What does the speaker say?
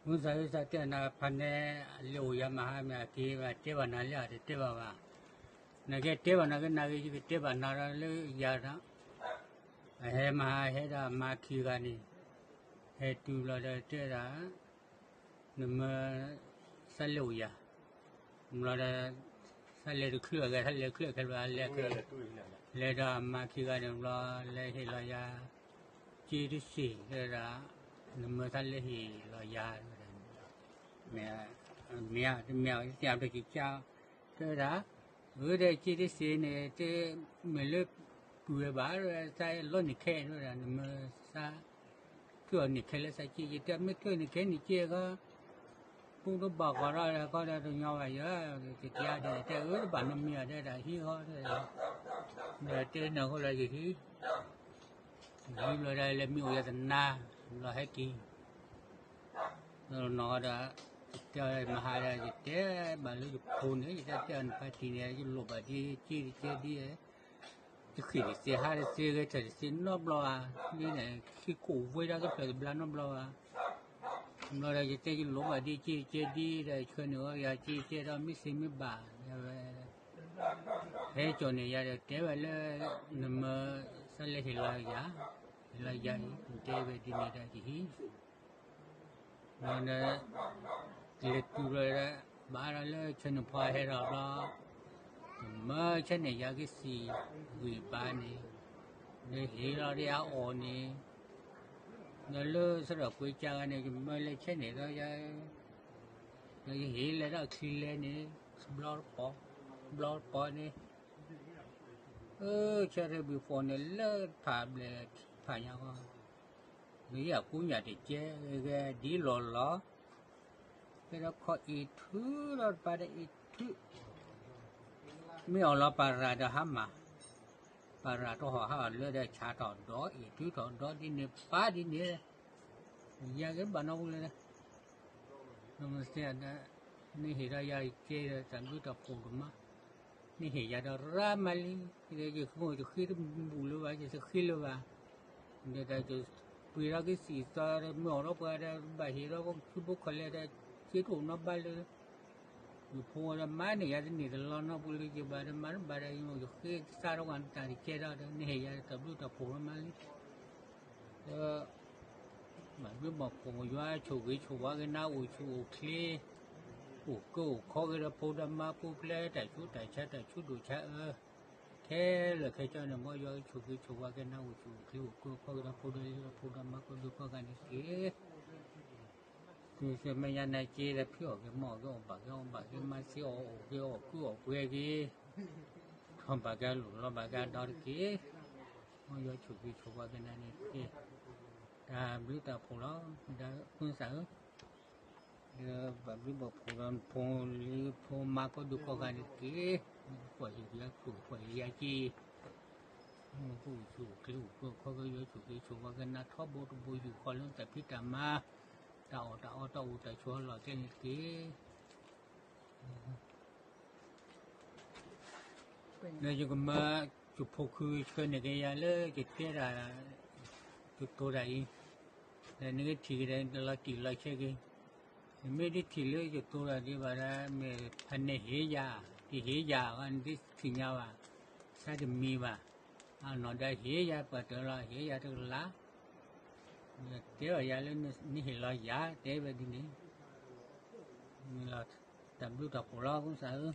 cũng sai sai tiền là phần này liều ya mà mà kia và chế vào nào là chế vào à này cái chế vào nào cái chế vào nào là lấy ya đó hệ mà hệ là mà kia cái này hệ tu là chế là nhưng mà sai liều ya là sai liều cái là lấy ra mà kia cái này là lấy hệ là ya chỉ được xí là nhưng mà sai liều là ya mẹ mẹ xem được cái cha cái đó ở đây chỉ để xem này cái mình lớp tuổi bà rồi sai lo nị khe rồi là mà sa tuổi nị khe là sai chỉ cái mấy tuổi nị khe nị chia có cũng nó bảo có ra là có ra được nhau vậy á cái cha thì cái ở bản năm mẹ đây là hi ho đây là trên nào là gì hi rồi đây là miêu là na là hay kỳ nó đã trời mà hai là gì thế bà lấy dục phun ấy gì đó tiền phải thì này cái lụa bà đi chi đi ấy cái khi thì hai là cái trời thì nó blo như này khi cũ với đó cái trời bla nó blo nó là gì thế cái lụa bà đi chi đi rồi chơi nữa ya chi đó mới xin mới bà thế chỗ này ya được thế vậy là nằm sao lại thì là giá thế về đi này là gì nên lịch rồi đó bà ra là chân phải hay rồi đó mà chân này giờ cái gì người bà này để hiểu ra đi áo ổn này nó lơ sau đó quay cha này mà lấy chân này đó giờ nó hiểu là đó khi lên này blur bỏ này chơi rồi before này lơ phải nhau bây giờ cũng nhà để chơi cái đi lò cái đó có ít thứ đó pada ít thứ mấy ông lo para đó hả mà para đó họ lừa để trả tròn đó ít thứ tròn đó đi nè phá đi nè giờ cái bạn ông lên nó mà xe đóนี่เหตุใดเจอจันทร์ตะโพดมานี่เหตุใดรามาลีเดี๋ยวจะขโมยจะขี้บุลวะจะขี้ลวะเดี๋ยวจะปีละก็สีตาเมื่อเราไปได้ใบเหตุเราก็คือบุคคลเลยchế độ nó bay lên, phô ra máy này giờ này là nó bự lên chứ bà đây máy bà đây mà cái sao đâu ăn ta thì chế ra đấy này giờ tập lúc tập phô nó máy mà biết một phô mà chủ cái nào chủ kle cổ khó cái là phô ra mà phô kle tại chút đủ cha thế là cái cho nó mọi người chủ cái nào chủ kle cổ khó cái là phô ra mà có được có cái gì thì sẽ mấy nhà này chia là phiếu cái mỏ cái ông bà cái mà xíu cái cứ ở quê cái không bà cái lũ nó bà cái đó cái mọi người chủ qua cái này cái biết ta phụ nó đã quân sở và biết bộ phụ mà có được có cái cái của gì của gì chi chủ cái có cái chủ qua cái nào thọ bộ chủ còn luôn tại phía trà ma tàu tại chỗ là cái này chứ mà chụp phô khư cái này cái lơ cái là chụp tôi đây là những cái chỉ đây là chỉ là cái mấy cái chỉ lơ chụp tôi là đi vào ra mẹ thành này hệ già anh đi thì nhau à sao thì mi mà nó đây hệ già và trở lại hệ già trở lá thế ở nhà lên như là giá thế về đi này là tạm lưu tập của lo cũng sợ